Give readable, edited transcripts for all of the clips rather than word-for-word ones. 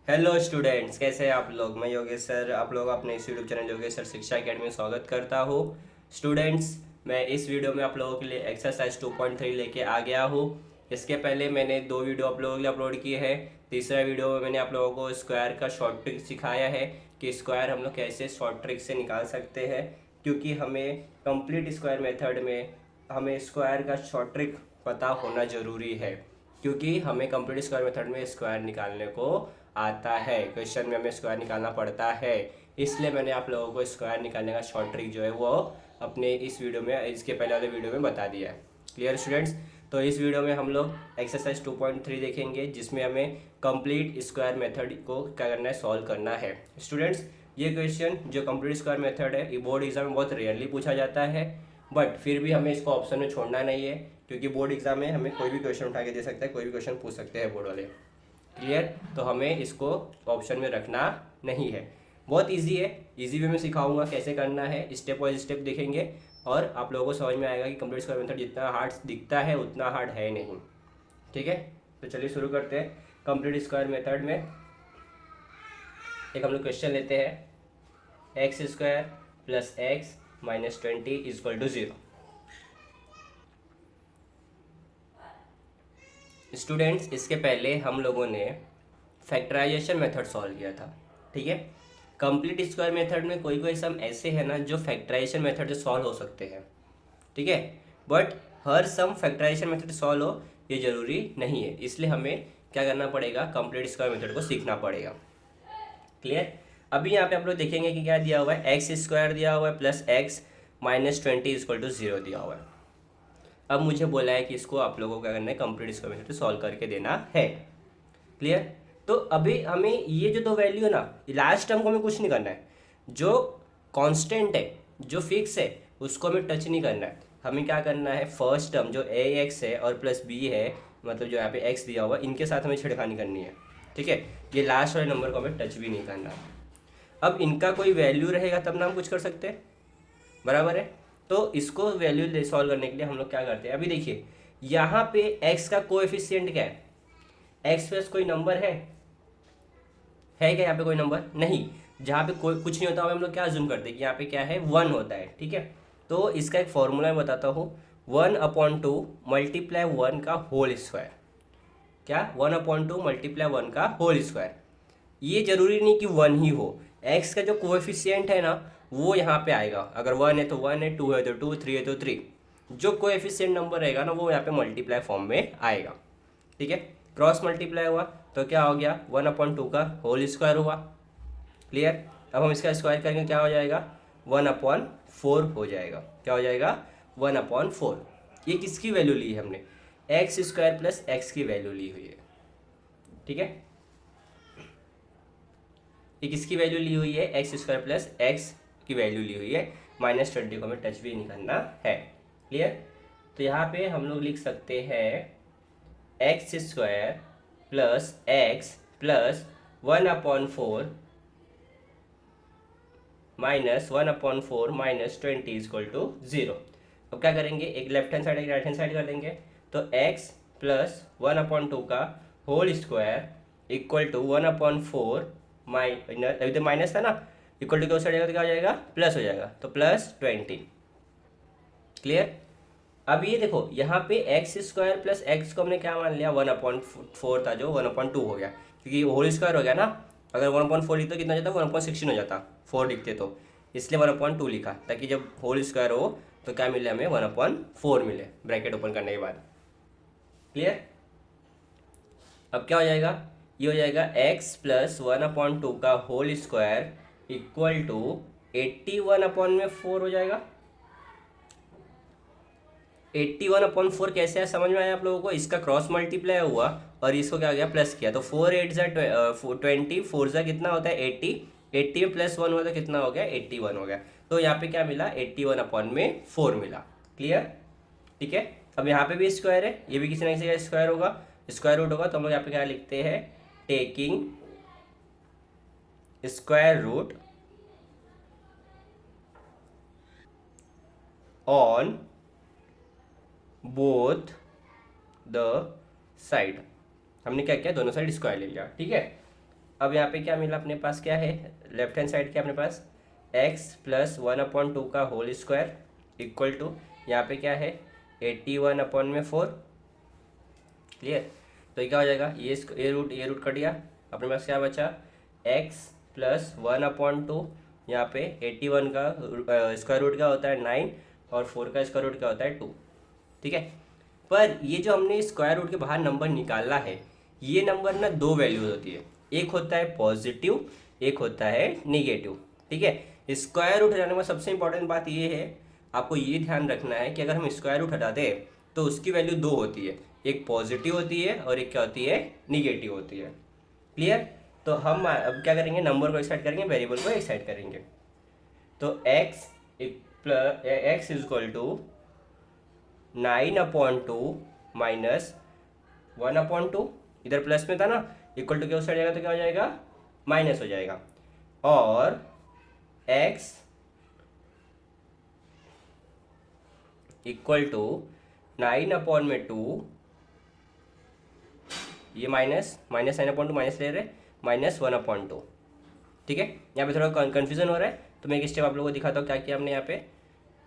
Hello students, कैसे हैं आप लोग। मैं योगेश सर आप लोग अपने इस यूट्यूब चैनल योगेश सर शिक्षा अकेडमी में स्वागत करता हूँ। स्टूडेंट्स, मैं इस वीडियो में आप लोगों के लिए एक्सरसाइज 2.3 लेके आ गया हूँ। इसके पहले मैंने 2 वीडियो आप लोगों के लिए अपलोड किए हैं। तीसरा वीडियो में मैंने आप लोगों को स्क्वायर का शॉर्ट ट्रिक सिखाया है कि स्क्वायर हम लोग कैसे शॉर्ट ट्रिक से निकाल सकते हैं, क्योंकि हमें कंप्लीट स्क्वायर मेथड में हमें स्क्वायर का शॉर्ट ट्रिक पता होना ज़रूरी है, क्योंकि हमें कंप्लीट स्क्वायर मेथड में स्क्वायर निकालने को आता है। क्वेश्चन में हमें स्क्वायर निकालना पड़ता है, इसलिए मैंने आप लोगों को स्क्वायर निकालने का शॉर्ट ट्रिक जो है वो अपने इस वीडियो में, इसके पहले वाले वीडियो में बता दिया है। Clear students. तो इस वीडियो में हम लोग एक्सरसाइज 2.3 देखेंगे, जिसमें हमें कंप्लीट स्क्वायर मेथड को क्या करना है, सॉल्व करना है। स्टूडेंट्स, ये क्वेश्चन जो कंप्लीट स्क्वायर मेथड है, ये बोर्ड एग्जाम में बहुत रेयरली पूछा जाता है, बट फिर भी हमें इसको ऑप्शन में छोड़ना नहीं है, क्योंकि बोर्ड एग्जाम में हमें कोई भी क्वेश्चन उठा के दे सकता है, कोई भी क्वेश्चन पूछ सकते हैं बोर्ड वाले। क्लियर। तो हमें इसको ऑप्शन में रखना नहीं है। बहुत इजी है, इजी वे में सिखाऊंगा कैसे करना है, स्टेप बाय स्टेप देखेंगे और आप लोगों को समझ में आएगा कि कंप्लीट स्क्वायर मेथड जितना हार्ड दिखता है उतना हार्ड है नहीं। ठीक है, तो चलिए शुरू करते हैं। कंप्लीट स्क्वायर मेथड में एक हम लोग क्वेश्चन लेते हैं, x square plus x minus 20 is equal to 0। Students, इसके पहले हम लोगों ने फैक्टराइजेशन मेथड सॉल्व किया था। ठीक है, कंप्लीट स्क्वायर मेथड में कोई कोई सम ऐसे हैं ना जो फैक्टराइजेशन मेथड से सॉल्व हो सकते हैं। ठीक है, बट हर सम फैक्टराइजेशन मेथड से सॉल्व हो ये जरूरी नहीं है, इसलिए हमें क्या करना पड़ेगा, कंप्लीट स्क्वायर मेथड को सीखना पड़ेगा। क्लियर। अभी यहाँ पे आप लोग देखेंगे कि क्या दिया हुआ है, एक्स स्क्वायर दिया हुआ है plus x minus 20 is equal to 0 दिया हुआ है। अब मुझे बोला है कि इसको आप लोगों को क्या करना है, कंप्लीट स्क्वायर मेथड से सॉल्व करके देना है। क्लियर। तो अभी हमें ये जो दो वैल्यू है ना, लास्ट टर्म को हमें कुछ नहीं करना है। जो कांस्टेंट है, जो फिक्स है, उसको हमें टच नहीं करना है। हमें क्या करना है, फर्स्ट टर्म जो ए एक्स है और प्लस बी है, मतलब जो यहाँ पे एक्स दिया हुआ, इनके साथ हमें छेड़खानी करनी है। ठीक है, ये लास्ट वाले नंबर को हमें टच भी नहीं करना। अब इनका कोई वैल्यू रहेगा तब ना हम कुछ कर सकते हैं, बराबर है। तो इसको वैल्यू सॉल्व करने के लिए हम लोग क्या करते हैं, अभी देखिए यहाँ पे एक्स का कोएफिशिएंट क्या है, एक्स प्लस कोई नंबर है क्या यहाँ पे, कोई नंबर नहीं। जहाँ पे कोई कुछ नहीं होता हम लोग क्या अज्यूम करते हैं कि यहाँ पे क्या है, 1 होता है। ठीक है, तो इसका एक फॉर्मूला मैं बताता हूँ, 1/2 मल्टीप्लाई 1 का होल स्क्वायर। क्या, 1/2 मल्टीप्लाई 1 का होल स्क्वायर। ये जरूरी नहीं कि 1 ही हो, एक्स का जो कोएफिशिएंट है ना वो यहाँ पे आएगा। अगर 1 है तो 1 है, 2 है तो 2, 3 है तो 3। जो कोएफिशिएंट नंबर रहेगा ना वो यहाँ पे मल्टीप्लाई फॉर्म में आएगा। ठीक है, क्रॉस मल्टीप्लाई हुआ तो क्या हो गया, 1/2 का होल स्क्वायर हुआ। क्लियर। अब हम इसका स्क्वायर करेंगे, क्या हो जाएगा, 1/4 हो जाएगा। क्या हो जाएगा, 1/4। ये किसकी वैल्यू ली है हमने, एक्स स्क्वायर प्लस एक्स की वैल्यू ली हुई है। ठीक है, ये किसकी वैल्यू ली हुई है, एक्स स्क्वायर प्लस एक्स की वैल्यू ली हुई है। -20 को हमें टच भी नहीं करना है। क्लियर। तो यहाँ पे हम लोग लिख सकते हैं x square plus x plus 1/4 -1/4 -20 is equal to 0। अब क्या करेंगे, एक लेफ्ट हैंड साइड एक राइट हैंड साइड कर देंगे। तो x प्लस 1/2 का whole square equal to 1/4 minus, अभी तो माइनस था ना, इक्वल टू क्या साइड जाएगा तो क्या हो जाएगा, प्लस हो जाएगा, तो +20। क्लियर। अब ये देखो यहाँ पे एक्स स्क्वायर प्लस एक्स को हमने क्या मान लिया, 1/4 था जो 1/2 हो गया, क्योंकि होल स्क्वायर हो गया ना। अगर 1/4 लिखते कितना हो जाता, 1/16 हो जाता, 4 लिखते तो, इसलिए 1/2 लिखा, ताकि जब होल स्क्वायर हो तो क्या मिले हमें, 1/4 मिले ब्रैकेट ओपन करने के बाद। क्लियर। अब क्या हो जाएगा, ये हो जाएगा x प्लस 1/2 का होल स्क्वायर इक्वल टू 81/4 हो जाएगा। 81/4 कैसे है समझ में आया आप लोगों को, इसका क्रॉस मल्टीप्लाई हुआ और इसको क्या गया, प्लस किया, तो 4 8 ज़ा 20, 4 ज़ा कितना होता है 80, 80 में +1 हुआ तो कितना हो गया, 81 हो गया। तो यहाँ पे क्या मिला, 81/4 मिला। क्लियर। ठीक है, अब यहाँ पे भी स्क्वायर है, ये भी किसी ना किसी का स्क्वायर होगा, स्क्वायर रूट होगा, तो हम लोग यहाँ पे क्या लिखते हैं, taking square root on both the side. हमने क्या किया, दोनों साइड स्क्वायर ले लिया। ठीक है, अब यहाँ पे क्या मिला अपने पास, क्या है लेफ्ट हैंड साइड, क्या अपने पास x प्लस 1/2 का होल स्क्वायर इक्वल टू यहाँ पे क्या है 81/4। क्लियर। तो ये क्या हो जाएगा, ये रूट कट गया, अपने पास क्या बचा x प्लस 1/2, यहाँ पे 81 का स्क्वायर रूट क्या होता है 9 और 4 का स्क्वायर रूट क्या होता है 2। ठीक है। पर ये जो हमने स्क्वायर रूट के बाहर नंबर निकाला है, ये नंबर ना दो वैल्यूज होती है, एक होता है पॉजिटिव, एक होता है निगेटिव। ठीक है। स्क्वायर रूट हटाने में सबसे इंपॉर्टेंट बात ये है, आपको ये ध्यान रखना है कि अगर हम स्क्वायर रूट हटाते हैं तो उसकी वैल्यू दो होती है, एक पॉजिटिव होती है और एक क्या होती है निगेटिव होती है। क्लियर। तो हम अब क्या करेंगे, नंबर को एक साइड करेंगे, वेरिएबल को एक साइड करेंगे। तो x is equal to 9/2 minus 1/2, इधर प्लस में था ना, इक्वल टू के उस साइड जाएगा तो क्या हो जाएगा माइनस हो जाएगा, और x इक्वल टू 9/2, ये माइनस 9/2 माइनस ले रहे -1/2। ठीक है। यहाँ पे थोड़ा कन्फ्यूजन हो रहा है, तो मैं एक स्टेप आप लोगों को दिखाता हूँ क्या किया हमने यहाँ पे।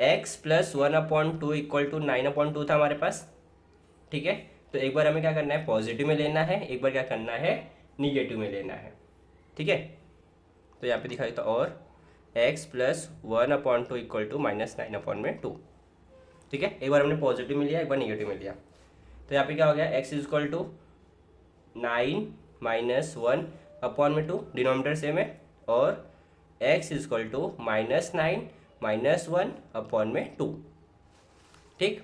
x प्लस 1/2 इक्वल टू 9/2 था हमारे पास। ठीक है। तो एक बार हमें क्या करना है, पॉजिटिव में लेना है, एक बार क्या करना है निगेटिव में लेना है। ठीक है। तो यहाँ पे दिखा देता हूँ, और x प्लस 1/2 इक्वल टू -9/2। ठीक है। एक बार हमने पॉजिटिव में लिया, एक बार निगेटिव में लिया। तो यहाँ पे क्या हो गया, x is equal to 9 minus 1/2, denominator same है, और x is equal to -9 minus 1/2। ठीक।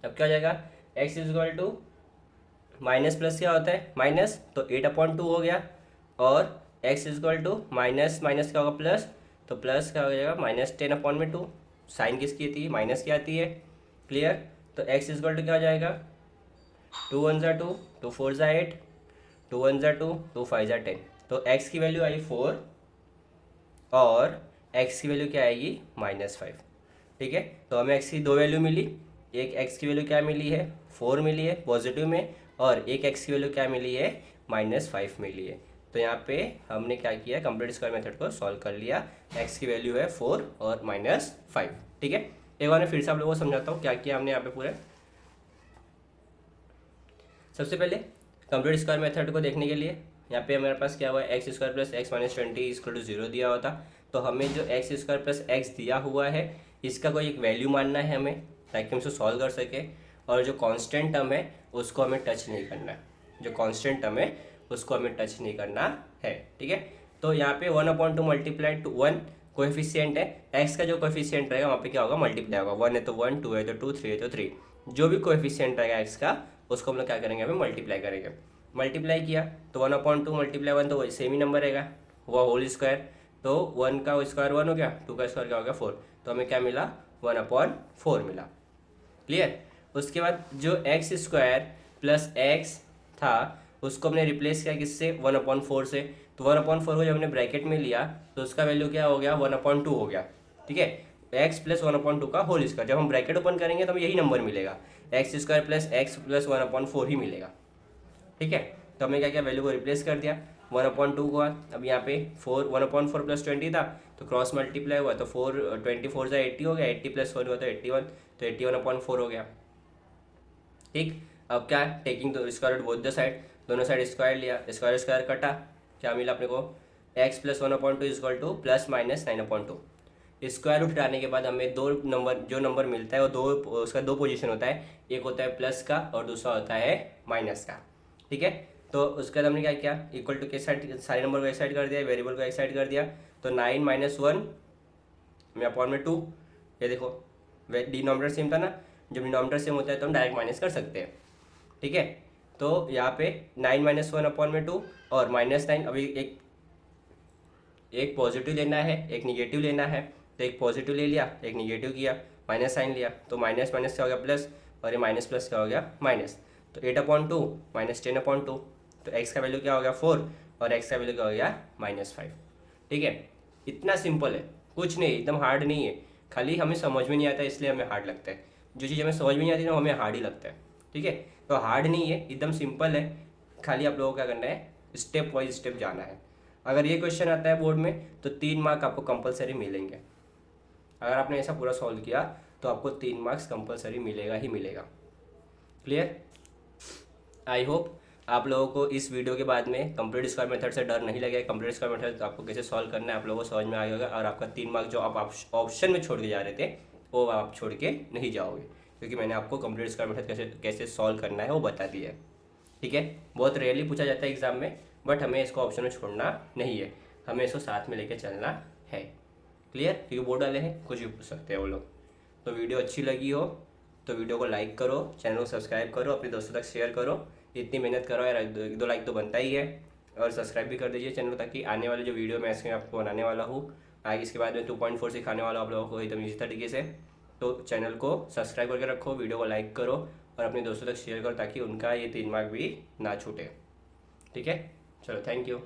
अब क्या हो जाएगा, x is equal to minus plus क्या होता है माइनस, तो 8/2 हो गया, और x is equal to minus minus क्या होगा प्लस, तो प्लस क्या हो जाएगा -10/2। साइन किसकी आती है, माइनस की आती है। क्लियर। तो x इज इक्वल टू क्या हो जाएगा 2 1 ज़ा 2, 2 4 ज़ा 8, 2 1 ज़ा 2, 2 5 ज़ा 10। तो x की वैल्यू आई 4 और x की वैल्यू क्या आएगी -5। ठीक है। तो हमें x की दो वैल्यू मिली, एक x की वैल्यू क्या मिली है 4 मिली है पॉजिटिव में, और एक x की वैल्यू क्या मिली है -5 मिली है। तो यहाँ पे हमने क्या किया, कंप्लीट स्क्वायर मेथड को सॉल्व कर लिया। x की वैल्यू है 4 और -5। ठीक है। एक बार मैं फिर से आप लोगों को समझाता हूँ क्या किया हमने यहाँ पे पूरे। सबसे पहले कंप्लीट स्क्वायर मेथड को देखने के लिए यहाँ पे हमारे पास क्या हुआ है, x square plus x minus 20 equal to 0 दिया होता। तो हमें जो x स्क्वायर प्लस एक्स दिया हुआ है इसका कोई एक वैल्यू मानना है हमें, ताकि हम इसको सॉल्व कर सके। और जो कांस्टेंट टर्म है उसको हमें टच नहीं करना है, जो कांस्टेंट टर्म है उसको हमें टच नहीं करना है। ठीक है। तो यहाँ पे 1/2 मल्टीप्लाई टू 1 कोएफिशिएंट है, x का जो कोएफिशिएंट रहेगा वहाँ पे क्या होगा मल्टीप्लाई होगा, 1 है तो 1, 2 है तो 2, 3 है तो 3, जो भी कोएफिशिएंट रहेगा x का उसको हम लोग क्या करेंगे, हमें मल्टीप्लाई करेंगे। मल्टीप्लाई किया तो 1/2 मल्टीप्लाई 1 तो वही सेम ही नंबर रहेगा, वह होल स्क्वायर, तो 1 का स्क्वायर 1 हो गया, 2 का स्क्वायर क्या हो गया 4, तो हमें क्या मिला 1/4 मिला। क्लियर। उसके बाद जो एक्स स्क्वायर प्लस एक्स था उसको हमने रिप्लेस किया किससे 1/4 से, तो 1/4 को जब हमने ब्रैकेट में लिया तो उसका वैल्यू क्या हो गया 1/2 हो गया। ठीक है। एक्स प्लस 1/2 का होल स्क्वायर, जब हम ब्रैकेट ओपन करेंगे तो हमें यही नंबर मिलेगा, x square plus x plus 1/4 ही मिलेगा। ठीक है। तो हमने क्या किया, वैल्यू को रिप्लेस कर दिया 1/2 हुआ। अब यहाँ पे 1/4 प्लस 20 था तो क्रॉस मल्टीप्लाई हुआ तो 24 से 80 हो गया, 80 प्लस 1 हुआ तो 81, तो 81/4 हो गया। ठीक। अब क्या, taking square root both the side, दोनों साइड स्क्वायर लिया, स्क्वायर स्क्वायर कटा, क्या मिला अपने को x plus 1/2 is equal to plus minus 9/2। Square root हटाने के बाद हमें दो नंबर, जो नंबर मिलता है वो दो, उसका दो पोजीशन होता है, एक होता है प्लस का और दूसरा होता है माइनस का। ठीक है। तो उसके बाद हमने क्या किया, इक्वल टू के साइड सारे नंबर को एक साइड कर दिया, वेरिएबल को एक साइड कर दिया, तो 9 - 1 में अपॉन में 2, ये देखो डिनोमिनेटर सेम था ना, जब डिनोमिनेटर सेम होता है तो हम डायरेक्ट माइनस कर सकते हैं। ठीक है। तो यहाँ पे 9 - 1 अपॉन में 2 और -9, अभी एक पॉजिटिव लेना है एक निगेटिव लेना है, तो एक पॉजिटिव ले लिया एक निगेटिव किया, माइनस साइन लिया, तो माइनस माइनस क्या हो गया प्लस, और ये माइनस प्लस क्या हो गया माइनस, तो 8/2 माइनस 10/2, तो x का वैल्यू क्या हो गया 4 और x का वैल्यू क्या हो गया -5। ठीक है। इतना सिंपल है, कुछ नहीं, एकदम हार्ड नहीं है, खाली हमें समझ में नहीं आता इसलिए हमें हार्ड लगता है, जो चीज़ हमें समझ में नहीं आती ना हमें हार्ड ही लगता है। ठीक है। तो हार्ड नहीं है, एकदम सिंपल है, खाली आप लोगों को क्या करना है स्टेप वाइज स्टेप जाना है। अगर ये क्वेश्चन आता है बोर्ड में तो 3 मार्क आपको कंपलसरी मिलेंगे। अगर आपने ऐसा पूरा सॉल्व किया तो आपको 3 मार्क्स कंपलसरी मिलेगा ही मिलेगा। क्लियर? आई होप आप लोगों को इस वीडियो के बाद में कंप्लीट स्क्वायर मेथड से डर नहीं लगेगा। कंप्लीट स्क्वायर मेथड आपको कैसे सॉल्व करना है आप लोगों को समझ में आ गया और आपका 3 मार्क जो आप ऑप्शन में छोड़ के जा रहे थे वो आप छोड़ के नहीं जाओगे, क्योंकि मैंने आपको कंप्लीट स्क्वायर मेथड कैसे कैसे सॉल्व करना है वो बता दिया है। ठीक है, बहुत रेयरली पूछा जाता है एग्जाम में, बट हमें इसको ऑप्शन में छोड़ना नहीं है, हमें इसको साथ में लेकर चलना है। क्लियर? क्योंकि बोर्ड वाले हैं, कुछ भी पूछ सकते हैं वो लोग। तो वीडियो अच्छी लगी हो तो वीडियो को लाइक करो, चैनल को सब्सक्राइब करो, अपने दोस्तों तक शेयर करो। इतनी मेहनत करो यार, एक दो लाइक तो बनता ही है। और सब्सक्राइब भी कर दीजिए चैनल, ताकि आने वाले जो वीडियो मैं इसमें आपको बनाने वाला हूँ आगे, इसके बाद में 2.4 सिखाने वाला हूँ आप लोगों को एकदम ईजी तरीके से। तो चैनल को सब्सक्राइब करके रखो, वीडियो को लाइक करो और अपने दोस्तों तक शेयर करो, ताकि उनका ये 3 मार्क भी ना छूटे। ठीक है, चलो, थैंक यू।